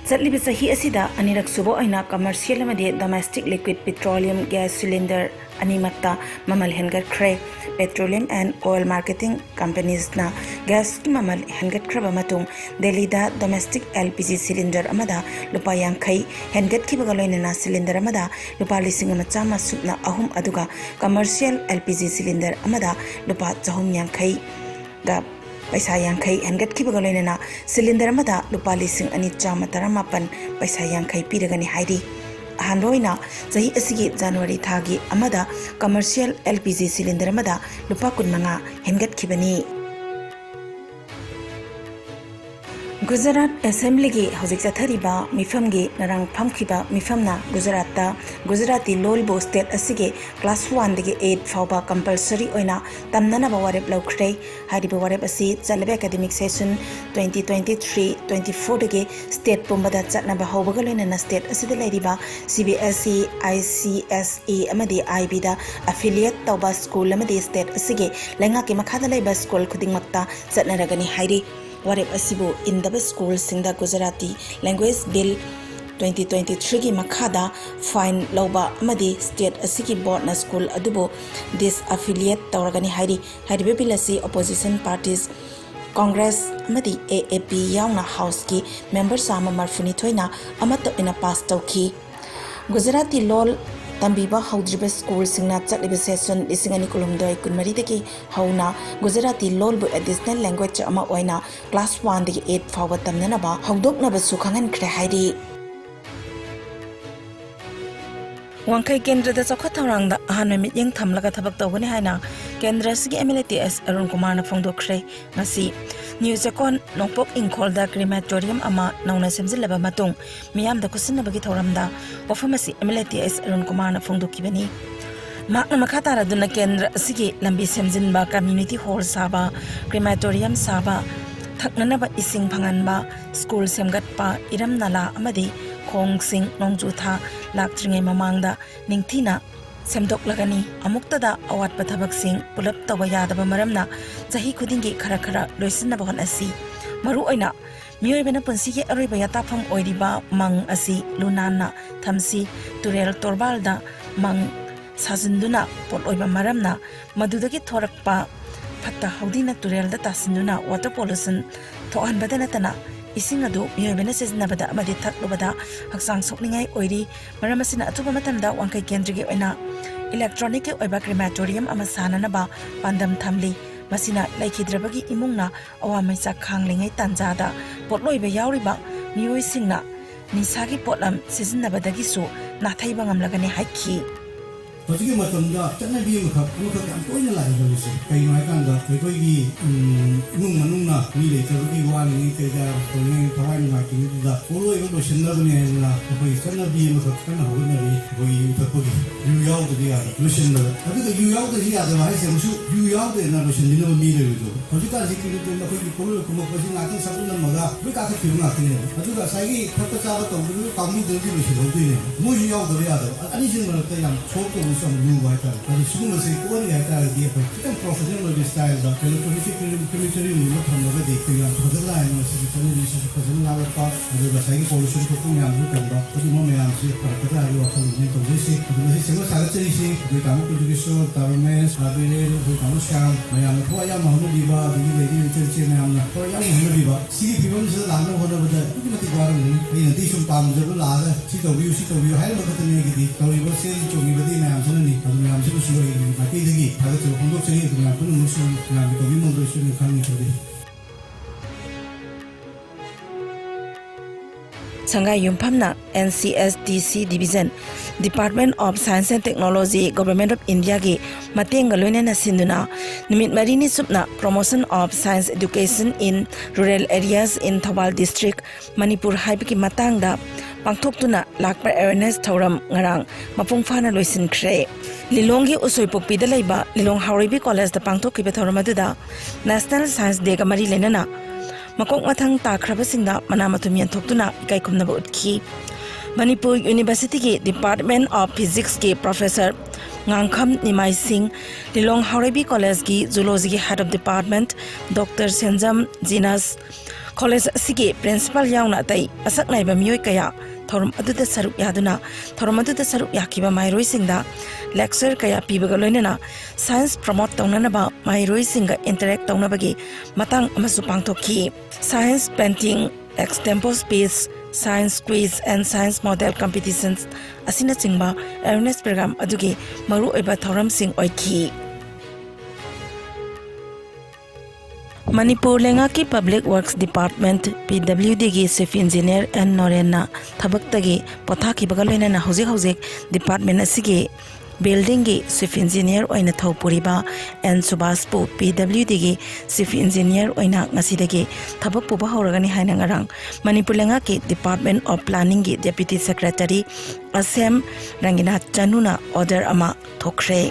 Chatliba sahi asida anirak subo aina commercial amadi domestic liquid petroleum gas cylinder animatta mamal hengat khre petroleum and oil marketing companies na gas ki mamal hengat khraba matung Delhi da domestic LPG cylinder amada lupa yankai hengat ki bagaloina na cylinder amada lupa lising amachama supna ahum aduga commercial LPG cylinder amada lupa chahum yankai ga paisa yankai hengat ki bagaloina na cylinder amada lupa lising ani chama taramapan paisa yankai piragani hairi Hanroina sahi asigi January thagi amada commercial LPG cylinder amada lupa kunmanga hengat kibani Gujarat Assembly gi hojik chathariba mifamgi narang phamkhiba mifamna Gujarat Gujarati lolbo state asige class 1 digi 8 fawba compulsory oina tamnana ba warep laukhre hariba warep asi chalbe academic session 2023-24 digi state pumbada chatna ba hawbaga loina state asida lairiba CBSE ICSE amadi IB da affiliate tawba school amadi state asige lenga ki makhada laiba school khudingmakta chatnaragani hairi Warep asibu in the school singda Gujarati language bill 2023 ki makhada fine loba amadi state asiki board na school adubo this affiliate tawragani hairi bill asi opposition parties Congress amadi AAP yauna house ki members sama marfuni thoina amato ina pass tawki Gujarati lol Tambiba Haudriba School Singna Chatliba Session Isingani Kulumdoi Kunmaridaki Hauna Gujarati Lolbu Additional Language Ama Oina Class 1 Digi 8 Fawa Tamnanaba Haudok Naba Sukhangan Krehaidi Wankai Kendra da Chokhatarang da Ahana Mityang Thamlaga Thabak Tawani Haina Kendra Sigi MLTS Arun Kumar na Phongdokre Ngasi News Akon Nongpok Ingkol da crematorium ama nauna semjilaba matung miyam da kusinabagi thoramda wafamasi MLTS Arun Kumar na Phongdokibani Makna makhatara duna kendra asigi lambi semjinba community hall saba crematorium saba thaknanaba ising phanganba school semgatpa iram nala amadi khong sing nongjutha laktringai mamangda ningthina Semdok lagani amuktada awat pathabak sing pulap tawa yadaba maramna jahi khudingi khara khara loisinna bahan asi maru oina mioi bena punsi ge aroi baya tapham oiriba mang asi lunana thamsi turel torbalda mang sajinduna pot oiba maramna madudagi thorakpa phatta haudina turel da tasinduna water pollution thohan badana tana ising adu mioi bena seznabada amadi thaklubada haksang sokningai oiri maramasina atuba matamda wangkai kendrigi oina electronic oiba crematorium ama sananaba pandam thamli masina laikhidrabagi imungna awamaisa khanglingai tanjada potloiba yauriba mioi singna nisagi potlam sijinnabadagi su nathaiba ngamlagani haikhi Hojiki matamda chanabi mukha kam toina lai bolise kai mai kanda koi imung manungna mi le taruki wan ni teja tone thawai ma ki da poloi go shinna bune na koi chanabi mukha kana hona ri koi utakoi yu yaw de ya lu shinna adu de yu yaw de ya de mai se musu yu yaw de na lu shinna mi le do hojika jiki de na koi poloi kuma ko singa ti sabun na maga bi ka ka kirna ti ne adu da sai gi thakka cha ba to bu kamu de di lu shinna de ne mu yu yaw de ya de ani shin ma te yam chok some new water. And the school is equally at the idea of professional style that community will not have the Korean for the line was a personal part of the Sagi pollution to Korean and the moment I'm sick for the value of the visit. The single sanitary we come to the show, Tarames, Abele, we come to Sham, I am Koya Mahmudiba, the lady in Church, and I am Koya Mahmudiba. See people is the land over the Timothy Garden, in addition to the Lada, sit of you, had a look at the negative, so we were saying to me with the man. Kami amsi usuai mati lagi, ada tu untuk saya tu aku nusun, kami kami mengurusi kami tadi. Sangai Yumpamna NCSDC Division Department of Science and Technology Government of India gi mateng galone na sinduna nimit marini supna promotion of science education in rural areas in Thawal district Manipur haibiki matangda pangthoktuna lakpa awareness thoram ngarang mapung phana loisinkhre Lilonggi usoipokpi da laiba Lilong Hauribi College da pangthokkiba thoram aduda National Science Day ga mari lenana makok mathang takrabasingda manamatum yanthokduna ikaikumnaba utkhi Manipur University ki Department of Physics ki Professor Ngangkham Nimai Singh Lilong Hauribi College ki Zoology ki Head of Department Dr. Senjam Jinas College asigi principal yauna tai asak naiba miyoi kaya thorum aduda saruk yaduna thorum aduda saruk yakiba mairoi singda lecture kaya pibaga loinana science promote taunana ba mairoi singa interact tauna bagi matang amasu pangthokhi science painting extempo space science quiz and science model competitions asina chingba awareness program adugi maru oiba thoram sing oikhi Manipur lenga ki Public Works Department PWD gi Chief Engineer and Norena thabak-tagi pothaki bagaloina na hojik department asigi building gi Chief Engineer oina thopuriba and Subaspu PWD gi Chief Engineer oina ngasidagi thabak puba horagani haina ngarang Manipur lenga ki Department of Planning gi Deputy Secretary Asem Ranginath Chanuna order ama thokre